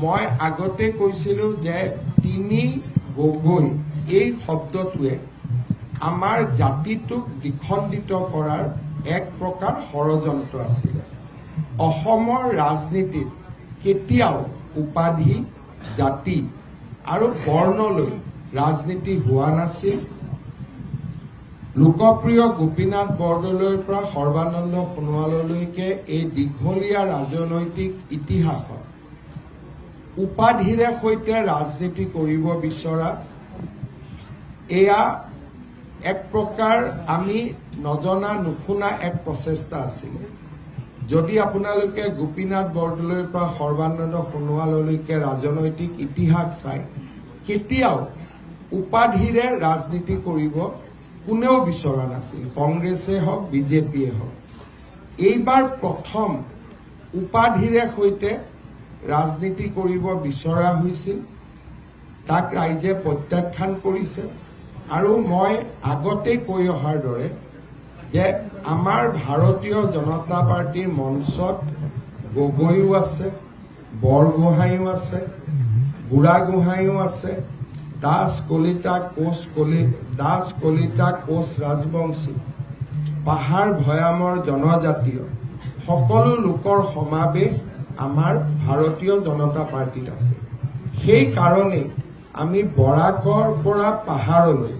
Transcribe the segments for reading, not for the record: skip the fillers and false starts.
মই আগতে কৈছিলো যে তিনি গগৈ এই শব্দটোৱে আমাৰ জাতিটোক বিখণ্ডিত কৰাৰ এক প্ৰকাৰ ষড়যন্ত্ৰ আছিলে। অসমৰ ৰাজনীতিত কেতিয়াও উপাধি, জাতি আৰু বৰ্ণলৈ ৰাজনীতি হোৱা নাছিল। লোকপ্ৰিয় গোপীনাথ বৰদলৈৰ পৰা সৰ্বানন্দ সোণোৱাললৈকে এই দীঘলীয়া ৰাজনৈতিক ইতিহাসত উপাধিৰে সৈতে ৰাজনীতি কৰিব বিচৰা এয়া এক প্ৰকাৰ আমি নজনা নুশুনা এক প্ৰচেষ্টা আছিল। যদি আপোনালোকে গোপীনাথ বৰদলৈৰ পৰা সৰ্বানন্দ সোণোৱাললৈকে ৰাজনৈতিক ইতিহাস চাই, কেতিয়াও উপাধিৰে ৰাজনীতি কৰিব কোনেও বিচৰা নাছিল, কংগ্ৰেছে হওক বিজেপিয়ে হওক। এইবাৰ প্ৰথম উপাধিৰে সৈতে ৰাজনীতি কৰিব বিচৰা হৈছিল, তাক ৰাইজে প্ৰত্যাখ্যান কৰিছে। আৰু মই আগতে কৈ অহাৰ দৰে যে আমাৰ ভাৰতীয় জনতা পাৰ্টিৰ মঞ্চত গগৈও আছে, বৰগোহাঁইও আছে, বুঢ়াগোহাঁইও আছে, দাস কলিতা কোচ ৰাজবংশী, পাহাৰ ভৈয়ামৰ জনজাতীয় সকলো লোকৰ সমাৱেশ আমাৰ ভাৰতীয় জনতা পাৰ্টিত আছে। সেই কাৰণেই আমি বৰাকৰ পৰা পাহাৰলৈ,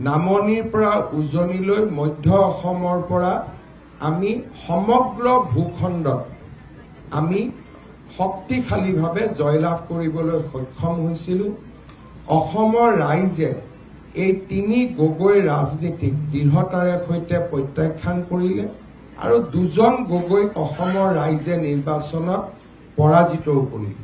নামনিৰ পৰা উজনিলৈ, মধ্য অসমৰ পৰা আমি সমগ্ৰ ভূখণ্ডত আমি শক্তিশালীভাৱে জয়লাভ কৰিবলৈ সক্ষম হৈছিলোঁ। অসমৰ ৰাইজে এই তিনি গগৈ ৰাজনীতিক দৃঢ়তাৰে সৈতে প্ৰত্যাখ্যান কৰিলে আৰু দুজন গগৈক অসমৰ ৰাইজে নিৰ্বাচনত পৰাজিতও কৰিলে।